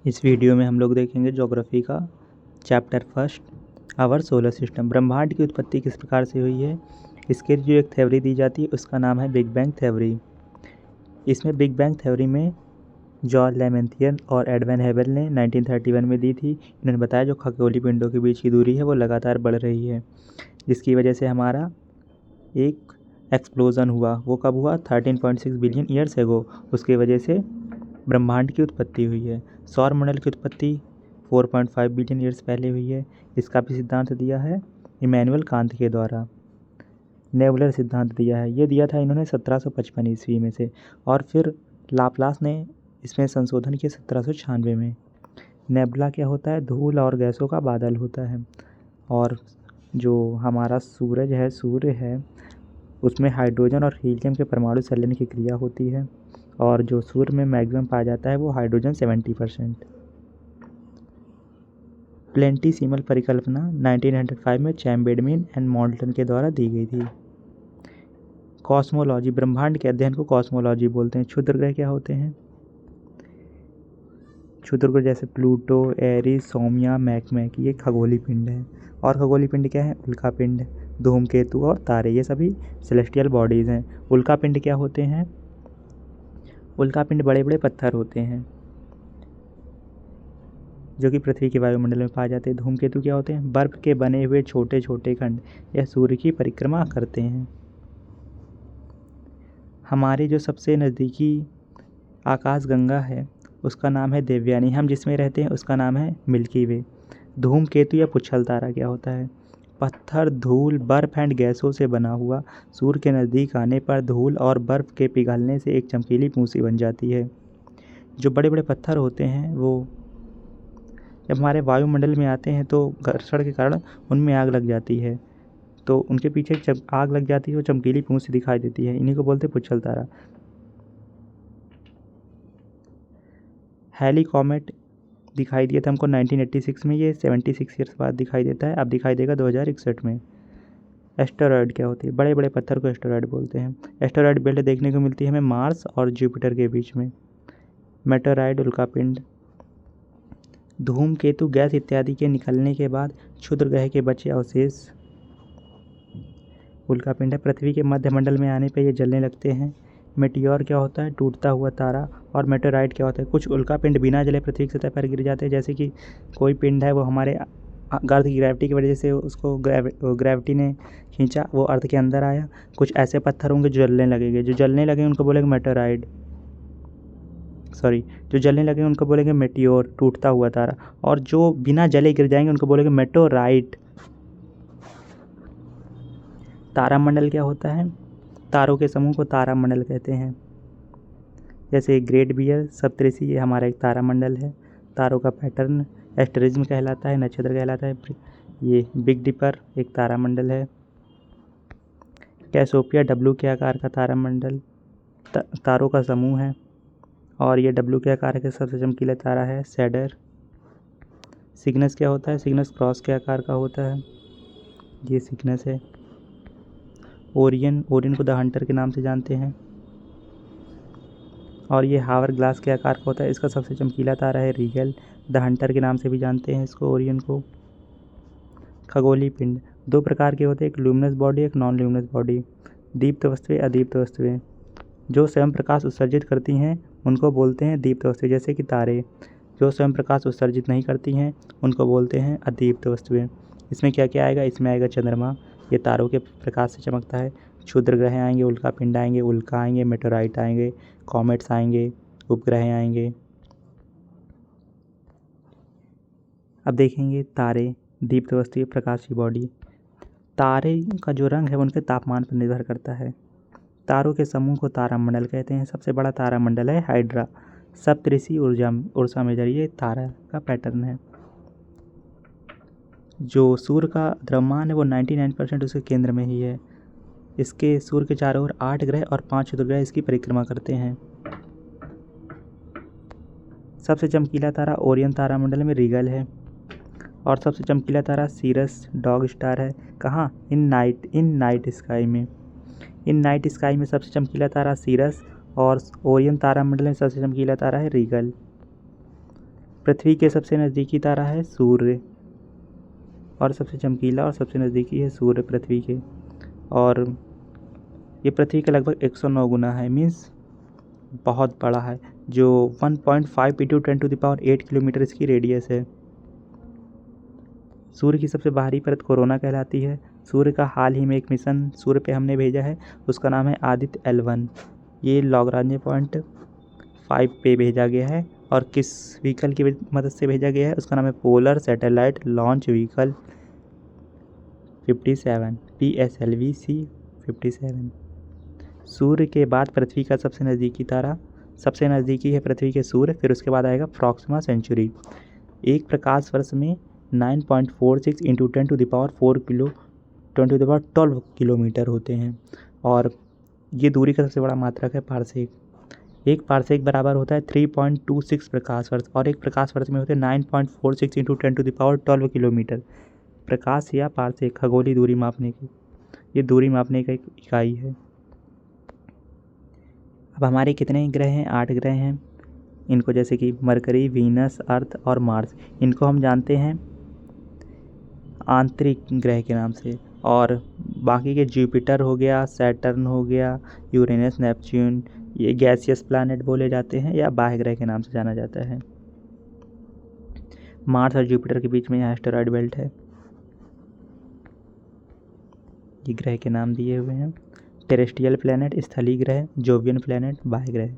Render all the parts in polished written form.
इस वीडियो में हम लोग देखेंगे ज्योग्राफी का chapter first, our solar system. ब्रह्मांड की उत्पत्ति किस प्रकार से हुई है, इसके जो एक थ्योरी दी जाती है उसका नाम है बिग बैंग थ्योरी। इसमें बिग बैंग थ्योरी में जॉन लेमेंथियर और एडविन हेबल ने 1931 में दी थी। इन्होंने बताया जो खगोलीय पिंडों के बीच की दूरी है वो लगातार बढ़ रही है, जिसकी वजह से हमारा एक एक्सप्लोजन हुआ। वो कब हुआ? 13.6 बिलियन ईयर्स एगो। उसकी वजह से ब्रह्मांड की उत्पत्ति हुई है। सौर मंडल की उत्पत्ति 4.5 बिलियन ईयर्स पहले हुई है। इसका भी सिद्धांत दिया है इमैनुअल कांत के द्वारा। नेबुलर सिद्धांत दिया है, ये दिया था इन्होंने 1755 ईस्वी में से, और फिर लाप्लास ने इसमें संशोधन किया 1796 में। नेबुला क्या होता है? धूल और गैसों का बादल होता है। और जो हमारा सूर्य है उसमें हाइड्रोजन और हीलियम के परमाणु संलयन की क्रिया होती है, और जो सूर्य में मैक्सिमम पाया जाता है वो हाइड्रोजन 70%। प्लेंटीसिमल परिकल्पना 1905 में चैम्बेरमेन एंड मॉल्टन के द्वारा दी गई थी। कॉस्मोलॉजी, ब्रह्मांड के अध्ययन को कॉस्मोलॉजी बोलते हैं। क्षुद्र ग्रह क्या होते हैं? क्षुद्र ग्रह जैसे प्लूटो, एरिस, सोमिया, मैकमैक, ये खगोलीय पिंड है। और खगोलीय पिंड क्या है? उल्का पिंड, धूमकेतु और तारे, ये सभी सेलेस्टियल बॉडीज़ हैं। उल्का पिंड क्या होते हैं? उल्का पिंड बड़े बड़े पत्थर होते हैं जो कि पृथ्वी के वायुमंडल में पाए जाते हैं। धूमकेतु क्या होते हैं? बर्फ के बने हुए छोटे छोटे खंड, यह सूर्य की परिक्रमा करते हैं। हमारी जो सबसे नज़दीकी आकाशगंगा है उसका नाम है देवयानी। हम जिसमें रहते हैं उसका नाम है मिल्की वे। धूमकेतु या पुच्छल तारा क्या होता है? पत्थर, धूल, बर्फ एंड गैसों से बना हुआ, सूर्य के नज़दीक आने पर धूल और बर्फ के पिघलने से एक चमकीली पूंछी बन जाती है। जो बड़े बड़े पत्थर होते हैं वो जब हमारे वायुमंडल में आते हैं तो घर्षण के कारण उनमें आग लग जाती है, तो उनके पीछे जब आग लग जाती है वो चमकीली पूंछ दिखाई देती है। इन्हीं को बोलते हैं पुच्छल तारा। हैली कॉमेट दिखाई दिया था हमको 1986 में, ये 76 ईयर्स बाद दिखाई देता है। अब दिखाई देगा 2061 में। एस्टेरॉयड क्या होती है? बड़े बड़े पत्थर को एस्टेरॉयड बोलते हैं। एस्टेरॉयड बेल्ट देखने को मिलती है हमें मार्स और जुपिटर के बीच में। मेटेराइड उल्कापिंड। धूमकेतु गैस इत्यादि के निकलने के बाद क्षुद्र ग्रह के बचे अवशेष उल्कापिंड है। पृथ्वी के मध्यमंडल में आने पर ये जलने लगते हैं। मेटियोर क्या होता है? टूटता हुआ तारा। और मेटेराइट क्या होता है? कुछ उल्कापिंड बिना जले पृथ्वी की सतह पर गिर जाते हैं, जैसे कि कोई पिंड है वो हमारे अर्थ की ग्रेविटी की वजह से उसको ग्रेविटी ने खींचा, वो अर्थ के अंदर आया। कुछ ऐसे पत्थर होंगे जो जलने लगेंगे, जो जलने लगे उनको बोलेंगे मेटेराइड, जो जलने लगे उनको बोलेंगे मेटियोर, टूटता हुआ तारा। और जो बिना जले गिर जाएंगे उनको बोलेंगे मेटोराइट। तारामंडल क्या होता है? तारों के समूह को तारामंडल कहते हैं। जैसे ग्रेट बियर सप्तऋषि, ये हमारा एक तारामंडल है। तारों का पैटर्न एस्टेरिज्म कहलाता है, नक्षत्र कहलाता है। ये बिग डिपर एक तारामंडल है। कैसोपिया डब्लू के आकार का तारामंडल तारों का समूह है, और ये डब्लू के आकार का सबसे चमकीला तारा है सैडर। सिग्नस क्या होता है? सिग्नस क्रॉस के आकार का होता है, ये सिग्नस है। ओरियन को द हंटर के नाम से जानते हैं, और ये हावर ग्लास के आकार का होता है। इसका सबसे चमकीला तारा है रीगल, द हंटर के नाम से भी जानते हैं इसको, ओरियन को। खगोलीय पिंड दो प्रकार के होते हैं, एक ल्यूमिनस बॉडी, एक नॉन ल्यूमिनस बॉडी। दीप्त वस्तुएं, अदीप्त वस्तुएं। जो स्वयं प्रकाश उत्सर्जित करती हैं उनको बोलते हैं दीप्त वस्तुएं, जैसे कि तारे। जो स्वयं प्रकाश उत्सर्जित नहीं करती हैं उनको बोलते हैं अदीप्त वस्तुएं। इसमें क्या क्या आएगा? इसमें आएगा चंद्रमा, ये तारों के प्रकाश से चमकता है। क्षुद्र ग्रह आएंगे, उल्कापिंड आएंगे, उल्का आएंगे, मेटेराइट आएंगे, कॉमेट्स आएंगे, उपग्रह आएंगे। अब देखेंगे तारे, दीप्त वस्तुएं, प्रकाशीय बॉडी। तारे का जो रंग है उनके तापमान पर निर्भर करता है। तारों के समूह को तारामंडल कहते हैं। सबसे बड़ा तारामंडल है हाइड्रा, सप्तऋषि उर्सा मेजर, ये तारा का पैटर्न है। जो सूर्य का द्रव्यमान है वो 99% उसके केंद्र में ही है। इसके सूर्य के चारों ओर 8 ग्रह और 5 क्षुद्र ग्रह इसकी परिक्रमा करते हैं। सबसे चमकीला तारा ओरियन तारामंडल में रीगल है, और सबसे चमकीला तारा सीरस डॉग स्टार है। कहाँ? इन नाइट स्काई में। इन नाइट स्काई में सबसे चमकीला तारा सीरस, और ओरियन तारामंडल में सबसे चमकीला तारा है रीगल। पृथ्वी के सबसे नज़दीकी तारा है सूर्य, और सबसे चमकीला और सबसे नज़दीकी है सूर्य पृथ्वी के, और ये पृथ्वी का लगभग 109 गुना है, मीन्स बहुत बड़ा है, जो 1.5 इंटू 10⁸ किलोमीटर इसकी रेडियस है। सूर्य की सबसे बाहरी परत कोरोना कहलाती है। सूर्य का हाल ही में एक मिशन सूर्य पे हमने भेजा है, उसका नाम है आदित्य L1। ये लॉग्रांज पॉइंट 5 पे भेजा गया है, और किस व्हीकल की मदद से भेजा गया है उसका नाम है polar satellite launch vehicle 57 PSLV-C57। सूर्य के बाद पृथ्वी का सबसे नज़दीकी तारा, सबसे नज़दीकी है पृथ्वी के सूर्य, फिर उसके बाद आएगा प्रॉक्सिमा सेंचुरी। एक प्रकाश वर्ष में 9.46 इंटू 10⁴ 12 किलोमीटर होते हैं, और ये दूरी का सबसे बड़ा मात्रक है पारसेक। एक पारसेक बराबर होता है 3.26 प्रकाश वर्ष, और एक प्रकाश वर्ष में होते हैं 9.46 इंटू 10⁻12 किलोमीटर। प्रकाश या पारसेक खगोलीय दूरी मापने की, ये दूरी मापने का एक इकाई है। अब हमारे कितने ग्रह हैं? 8 ग्रह हैं। इनको जैसे कि मरकरी, वीनस, अर्थ और मार्स, इनको हम जानते हैं आंतरिक ग्रह के नाम से, और बाकी के जुपिटर हो गया, सैटर्न हो गया, यूरेनस, नेपच्यून, ये गैसियस प्लैनेट बोले जाते हैं या बाह्य ग्रह के नाम से जाना जाता है। मार्स और जुपिटर के बीच में यहाँ एस्टेरॉयड बेल्ट है। ये ग्रह के नाम दिए हुए हैं। टेरेस्ट्रियल प्लैनेट स्थलीय ग्रह, जोवियन प्लैनेट बाह्य ग्रह।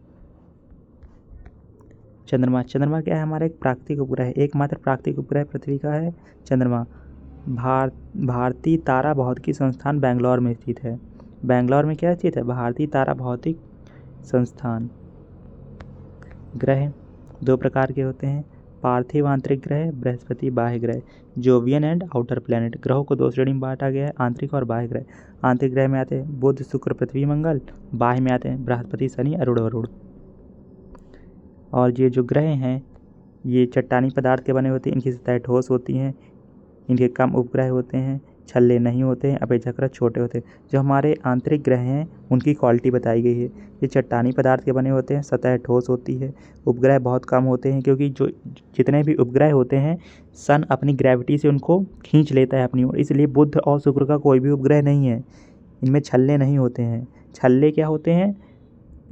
चंद्रमा, चंद्रमा क्या है? हमारा एक प्राकृतिक उपग्रह है, एकमात्र प्राकृतिक उपग्रह पृथ्वी का है चंद्रमा। भारतीय तारा भौतिकी संस्थान बेंगलोर में स्थित है। बेंगलोर में क्या स्थित है? भारतीय तारा भौतिक संस्थान। ग्रह 2 प्रकार के होते हैं, पार्थिव आंतरिक ग्रह, बृहस्पति बाह्य ग्रह। Jovian and outer planet. ग्रहों को 2 श्रेणी में बांटा गया है, आंतरिक और बाह्य ग्रह। आंतरिक ग्रह में आते हैं बुध, शुक्र, पृथ्वी, मंगल। बाह्य में आते हैं बृहस्पति, शनि, अरुण, वरुण। और ये जो ग्रह हैं ये चट्टानी पदार्थ के बने होते हैं, इनकी सतह ठोस होती हैं, इनके कम उपग्रह होते हैं, छल्ले नहीं होते हैं, अपेक्षाकृत छोटे होते हैं। जो हमारे आंतरिक ग्रह हैं उनकी क्वालिटी बताई गई है। ये चट्टानी पदार्थ के बने होते हैं, सतह ठोस होती है, उपग्रह बहुत कम होते हैं, क्योंकि जो जितने भी उपग्रह होते हैं सन अपनी ग्रेविटी से उनको खींच लेता है अपनी ओर, इसलिए बुध और शुक्र का कोई भी उपग्रह नहीं है। इनमें छल्ले नहीं होते हैं। छल्ले क्या होते हैं?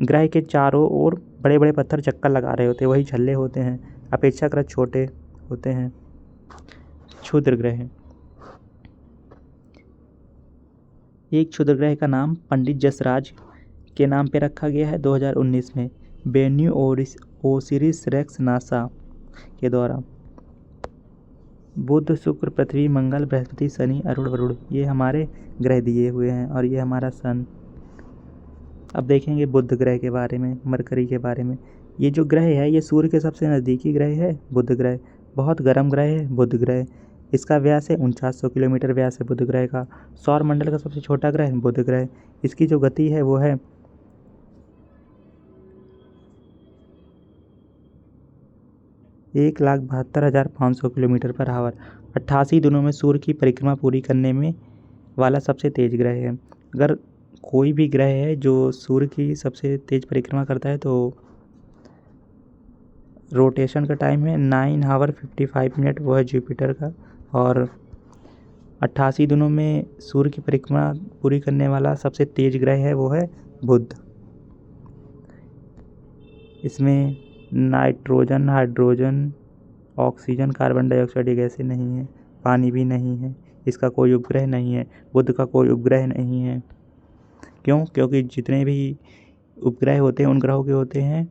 ग्रह के चारों ओर बड़े बड़े पत्थर चक्कर लगा रहे होते हैं, वही छल्ले होते हैं, अपेक्षाकृत छोटे होते हैं। क्षुद्र ग्रह, एक क्षुद्र ग्रह का नाम पंडित जसराज के नाम पे रखा गया है 2019 में बेन्यू ओसिरिस रेक्स नासा के द्वारा। बुध, शुक्र, पृथ्वी, मंगल, बृहस्पति, शनि, अरुण, वरुण, ये हमारे ग्रह दिए हुए हैं, और ये हमारा सन। अब देखेंगे बुध ग्रह के बारे में, मरकरी के बारे में। ये जो ग्रह है ये सूर्य के सबसे नज़दीकी ग्रह है। बुध ग्रह बहुत गर्म ग्रह है। बुध ग्रह, इसका व्यास है 4900 किलोमीटर व्यास है बुध ग्रह का। सौर मंडल का सबसे छोटा ग्रह है बुध ग्रह। इसकी जो गति है वो है 1,72,500 किलोमीटर पर आवर। 88 दिनों में सूर्य की परिक्रमा पूरी करने में वाला सबसे तेज ग्रह है। अगर कोई भी ग्रह है जो सूर्य की सबसे तेज परिक्रमा करता है तो रोटेशन का टाइम है 9 आवर 55 मिनट, वो है जुपिटर का। और 88 दिनों में सूर्य की परिक्रमा पूरी करने वाला सबसे तेज ग्रह है वो है बुध। इसमें nitrogen, hydrogen, oxygen, carbon dioxide ये गैसें नहीं है, पानी भी नहीं है। इसका कोई उपग्रह नहीं है, बुध का कोई उपग्रह नहीं है। क्यों? क्योंकि जितने भी उपग्रह होते हैं उन ग्रहों के होते हैं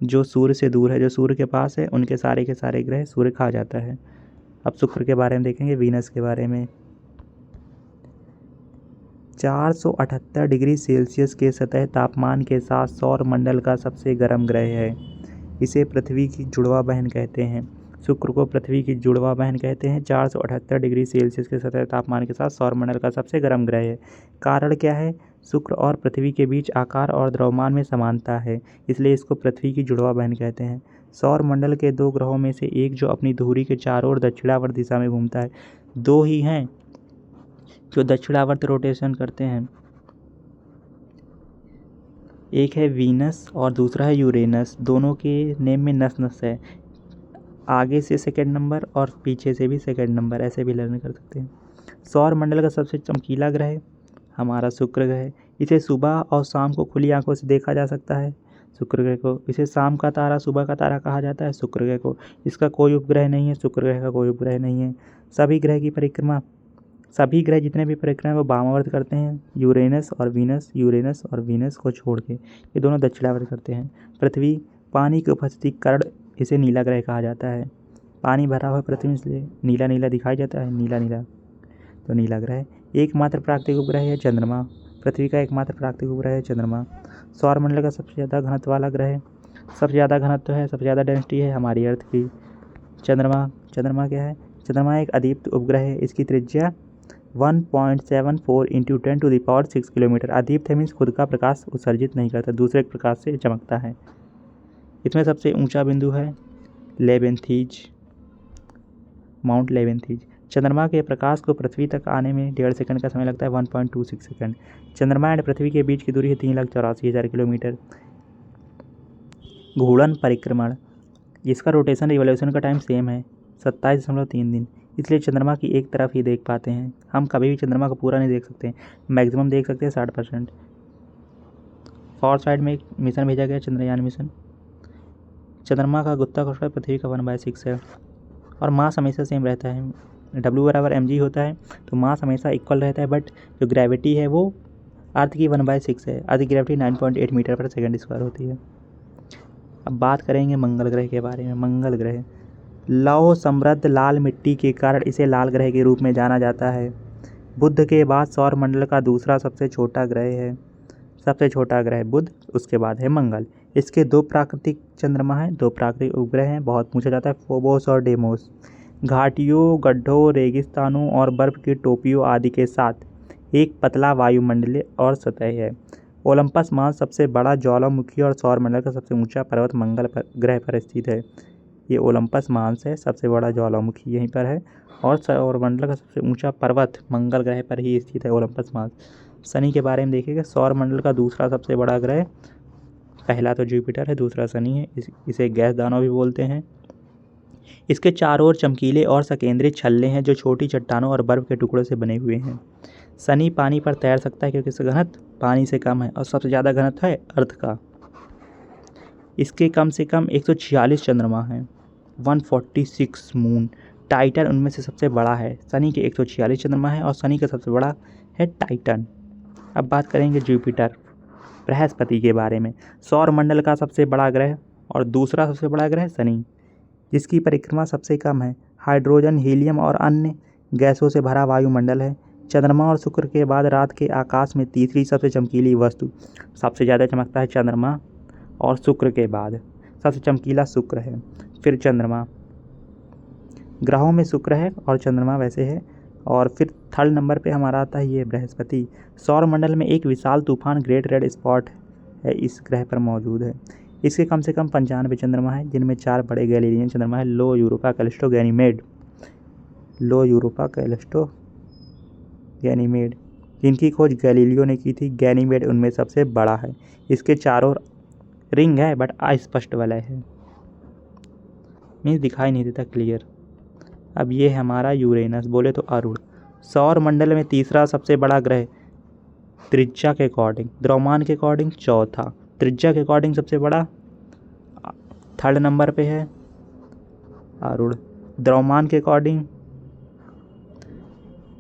जो सूर्य से दूर है, जो सूर्य के पास है उनके सारे के सारे ग्रह सूर्य खा जाता है। अब शुक्र के बारे में देखेंगे, वीनस के बारे में। 478 डिग्री सेल्सियस के सतह तापमान के साथ सौर मंडल का सबसे गर्म ग्रह है। इसे पृथ्वी की जुड़वा बहन कहते हैं। शुक्र को पृथ्वी की जुड़वा बहन कहते हैं। 478 डिग्री सेल्सियस के सतह तापमान के साथ सौरमंडल का सबसे गर्म ग्रह है। कारण क्या है? शुक्र और पृथ्वी के बीच आकार और द्रव्यमान में समानता है, इसलिए इसको पृथ्वी की जुड़वा बहन कहते हैं। सौरमंडल के 2 ग्रहों में से एक जो अपनी धुरी के चारों ओर दक्षिणावर्त दिशा में घूमता है। 2 ही हैं जो दक्षिणावर्त रोटेशन करते हैं, एक है वीनस और दूसरा है यूरेनस। दोनों के नेम में नस नस है। आगे से सेकंड नंबर और पीछे से भी सेकंड नंबर, ऐसे भी लर्न कर सकते हैं। सौर मंडल का सबसे चमकीला ग्रह हमारा शुक्र ग्रह है। इसे सुबह और शाम को खुली आंखों से देखा जा सकता है शुक्र ग्रह को। इसे शाम का तारा सुबह का तारा कहा जाता है शुक्र ग्रह को। इसका कोई उपग्रह नहीं है, शुक्र ग्रह का कोई उपग्रह नहीं है। सभी सभी ग्रह जितने भी परिक्रमा हैं वो वामावर्त करते हैं, यूरेनस और वीनस को छोड़ के ये दोनों दक्षिणावर्त करते हैं। पृथ्वी पानी की उपस्थिति के कारण इसे नीला ग्रह कहा जाता है। पानी भरा हुआ पृथ्वी इसलिए नीला नीला दिखाई जाता है, नीला तो नीला ग्रह। एकमात्र प्राकृतिक उपग्रह है चंद्रमा। पृथ्वी का एकमात्र प्राकृतिक उपग्रह है चंद्रमा। सौरमंडल का सबसे ज़्यादा घनत्व वाला ग्रह है, सबसे ज़्यादा घनत्व है, सबसे ज़्यादा डेंसिटी है हमारी अर्थ की। चंद्रमा क्या है? चंद्रमा एक अदीप्त उपग्रह है। इसकी त्रिज्या 1.74 × 10⁶ किलोमीटर। अदीप्त है मीन्स खुद का प्रकाश उत्सर्जित नहीं करता, दूसरे प्रकाश से चमकता है। इसमें सबसे ऊंचा बिंदु है माउंट लेवेंथीज। चंद्रमा के प्रकाश को पृथ्वी तक आने में 1.5 सेकंड का समय लगता है, 1.26 सेकंड। चंद्रमा और पृथ्वी के बीच की दूरी है 3,84,000 किलोमीटर। घूर्णन परिक्रमण, जिसका रोटेशन रिवोल्यूशन का टाइम सेम है 27.3 दिन, इसलिए चंद्रमा की एक तरफ ही देख पाते हैं। हम कभी भी चंद्रमा को पूरा नहीं देख सकते, मैक्सिमम देख सकते हैं 60%। फॉर साइड में एक मिशन भेजा गया, चंद्रयान मिशन। चंद्रमा का गुरुत्वाकर्षण पृथ्वी का 1/6 है और मास हमेशा सेम रहता है। W = mg होता है, तो मास हमेशा इक्वल रहता है, बट जो ग्रेविटी है वो अर्थ की 1/6 है। अर्थ की ग्रेविटी 9.8 मीटर पर सेकंड स्क्वायर होती है। अब बात करेंगे मंगल ग्रह के बारे में। मंगल ग्रह लौह समृद्ध लाल मिट्टी के कारण इसे लाल ग्रह के रूप में जाना जाता है। बुध के बाद सौरमंडल का दूसरा सबसे छोटा ग्रह बुध, उसके बाद है मंगल। इसके 2 प्राकृतिक चंद्रमा हैं, 2 प्राकृतिक उपग्रह हैं। बहुत पूछा जाता है फोबोस और डेमोस। घाटियों, गड्ढों, रेगिस्तानों और बर्फ की टोपियों आदि के साथ एक पतला वायुमंडलीय और सतह है। ओलंपस मांस सबसे बड़ा ज्वालामुखी और सौरमंडल का सबसे ऊंचा पर्वत मंगल ग्रह पर स्थित है। ये ओलंपस मांस है, सबसे बड़ा ज्वालामुखी यहीं पर है, और सौरमंडल का सबसे ऊंचा पर्वत मंगल ग्रह पर ही स्थित है, ओलंपस मांस। शनि के बारे में देखिएगा, सौरमंडल का दूसरा सबसे बड़ा ग्रह, पहला तो जुपिटर है, दूसरा शनि है। इसे गैस दानव भी बोलते हैं। इसके चारों ओर चमकीले और सकेंद्रित छल्ले हैं जो छोटी चट्टानों और बर्फ के टुकड़ों से बने हुए हैं। शनि पानी पर तैर सकता है क्योंकि इसका घनत्व पानी से कम है और सबसे ज़्यादा घनत्व है अर्थ का। इसके कम से कम 146 चंद्रमा हैं, 146 मून। टाइटन उनमें से सबसे बड़ा है। शनि के 146 चंद्रमा है और शनि का सबसे बड़ा है टाइटन। अब बात करेंगे जुपिटर बृहस्पति के बारे में। सौरमंडल का सबसे बड़ा ग्रह और दूसरा सबसे बड़ा ग्रह शनि, जिसकी परिक्रमा सबसे कम है। हाइड्रोजन, हीलियम और अन्य गैसों से भरा वायुमंडल है। चंद्रमा और शुक्र के बाद रात के आकाश में तीसरी सबसे चमकीली वस्तु, सबसे ज़्यादा चमकता है चंद्रमा और शुक्र के बाद सबसे चमकीला शुक्र है, फिर चंद्रमा। ग्रहों में शुक्र है और चंद्रमा वैसे है, और फिर 3rd नंबर पे हमारा आता है ये बृहस्पति। सौरमंडल में एक विशाल तूफान ग्रेट रेड स्पॉट है, इस ग्रह पर मौजूद है। इसके कम से कम 95 चंद्रमा हैं, जिनमें 4 बड़े गैलीलियन चंद्रमा है, लो यूरोपा, कैलिस्टो, गैनीमेड, जिनकी खोज गैलीलियो ने की थी। गैनीमेड उनमें सबसे बड़ा है। इसके चारों रिंग है बट अस्पष्ट वलय है, मीन्स दिखाई नहीं देता क्लियर। अब ये है हमारा यूरेनस, बोले तो अरुण। सौरमंडल में तीसरा सबसे बड़ा ग्रह, त्रिज्या के अकॉर्डिंग, द्रव्यमान के अकॉर्डिंग चौथा, त्रिज्या के अकॉर्डिंग सबसे बड़ा 3rd नंबर पे है अरुण, द्रव्यमान के अकॉर्डिंग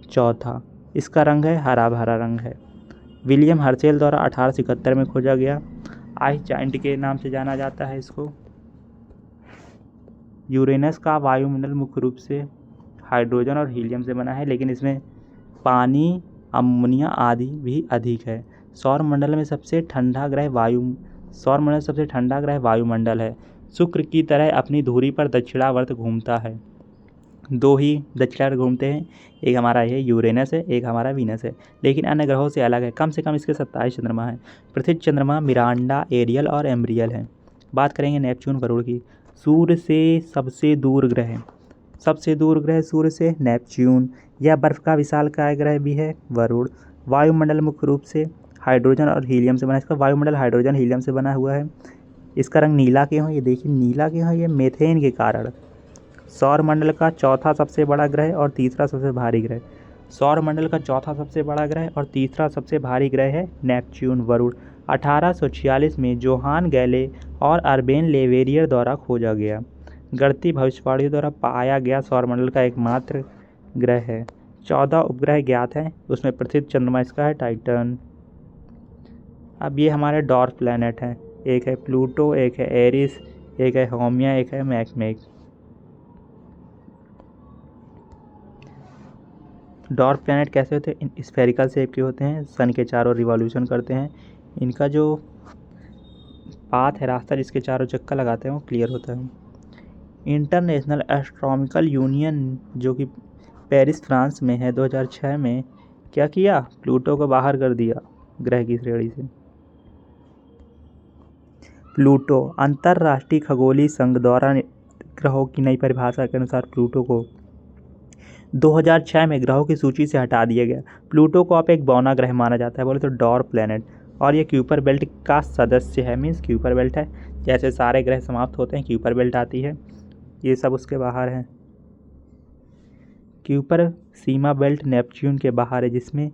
चौथा। इसका रंग है हरा भरा रंग है। विलियम हर्शेल द्वारा 1871 में खोजा गया। आइस जाइंट के नाम से जाना जाता है इसको। यूरेनस का वायुमंडल मुख्य रूप से हाइड्रोजन और हीलियम से बना है, लेकिन इसमें पानी, अमोनिया आदि भी अधिक है। सौरमंडल में सबसे ठंडा ग्रह वायुमंडल है। शुक्र की तरह अपनी धुरी पर दक्षिणावर्त घूमता है। 2 ही दक्षिणावर्त घूमते हैं, एक हमारा ये यूरेनस है, एक हमारा वीनस है, लेकिन अन्य ग्रहों से अलग है। कम से कम इसके 27 चंद्रमा हैं। प्रसिद्ध चंद्रमा मिरांडा, एरियल और एम्ब्रियल हैं। बात करेंगे नेपच्यून वरुण की। सूर्य से सबसे दूर ग्रह सूर्य से नेपच्यून। यह बर्फ का विशालकाय ग्रह भी है वरुण। वायुमंडल मुख्य रूप से हाइड्रोजन और हीलियम से बना, इसका वायुमंडल हाइड्रोजन हीलियम से बना हुआ है। इसका रंग नीला क्यों है? ये देखिए नीला क्यों है, ये मीथेन के कारण। सौरमंडल का चौथा सबसे बड़ा ग्रह और तीसरा सबसे भारी ग्रह। सौरमंडल का चौथा सबसे बड़ा ग्रह और तीसरा सबसे भारी ग्रह है नेपच्यून, वरुण। 1846 में जोहान गैले और अर्बेन लेवेरियर द्वारा खोजा गया। गणितीय भविष्यवाणियों द्वारा पाया गया सौरमंडल का एकमात्र ग्रह है। 14 उपग्रह ज्ञात हैं, उसमें प्रसिद्ध चंद्रमा इसका है टाइटन। अब ये हमारे डॉर्फ प्लैनेट हैं, एक है प्लूटो, एक है एरिस, एक है होमिया, एक है मैकमेक। डॉर्फ प्लैनेट कैसे होते हैं? स्फेरिकल शेप के होते हैं, सन के चारों रिवॉल्यूशन करते हैं। इनका जो पाथ है, रास्ता जिसके चारों चक्कर लगाते हैं, वो क्लियर होता है। इंटरनेशनल एस्ट्रोनॉमिकल यूनियन जो कि पेरिस फ्रांस में है, 2006 में क्या किया? प्लूटो को बाहर कर दिया ग्रह की श्रेणी से। प्लूटो अंतर्राष्ट्रीय खगोलीय संघ द्वारा ग्रहों की नई परिभाषा के अनुसार प्लूटो को 2006 में ग्रहों की सूची से हटा दिया गया। प्लूटो को अब एक बौना ग्रह माना जाता है, बोले तो डॉर्फ प्लैनेट, और ये क्यूपर बेल्ट का सदस्य है, मीन्स क्यूपर बेल्ट है। जैसे सारे ग्रह समाप्त होते हैं क्यूपर बेल्ट आती है, ये सब उसके बाहर हैं। क्यूपर सीमा बेल्ट नेपच्यून के बाहर है, जिसमें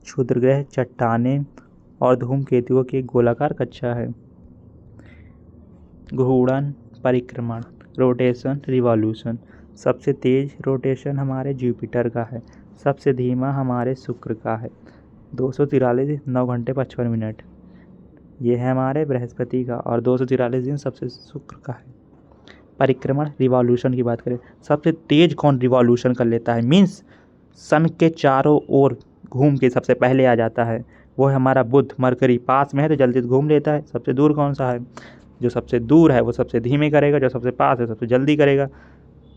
क्षुद्रग्रह, चट्टानें और धूमकेतुओं की एक गोलाकार कक्षा है। घूर्णन, परिक्रमण, रोटेशन, रिवॉल्यूशन। सबसे तेज रोटेशन हमारे जुपिटर का है, सबसे धीमा हमारे शुक्र का है, 243 9 घंटे 55 मिनट। ये है हमारे बृहस्पति का, और 243 दिन सबसे शुक्र का है। परिक्रमण, रिवॉल्यूशन की बात करें, सबसे तेज कौन रिवॉल्यूशन कर लेता है, मीन्स सन के चारों ओर घूम के सबसे पहले आ जाता है, वो है हमारा बुध। मरकरी पास में है तो जल्दी घूम लेता है। सबसे दूर कौन सा है? जो सबसे दूर है वो सबसे धीमे करेगा, जो सबसे पास है सबसे जल्दी करेगा।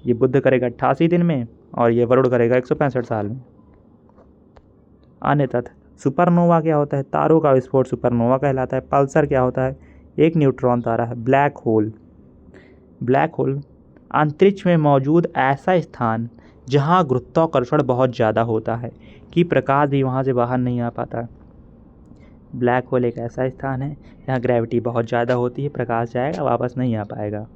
ये बुध करेगा 88 दिन में, और ये वरुण करेगा 165 साल में। अन्य तथ्य, सुपरनोवा क्या होता है? तारों का विस्फोट सुपरनोवा कहलाता है। पल्सर क्या होता है? एक न्यूट्रॉन तारा है। ब्लैक होल, ब्लैक होल अंतरिक्ष में मौजूद ऐसा स्थान जहां गुरुत्वाकर्षण बहुत ज़्यादा होता है कि प्रकाश भी वहां से बाहर नहीं आ पाता। ब्लैक होल एक ऐसा स्थान है जहाँ ग्रेविटी बहुत ज़्यादा होती है, प्रकाश जाएगा वापस नहीं आ पाएगा।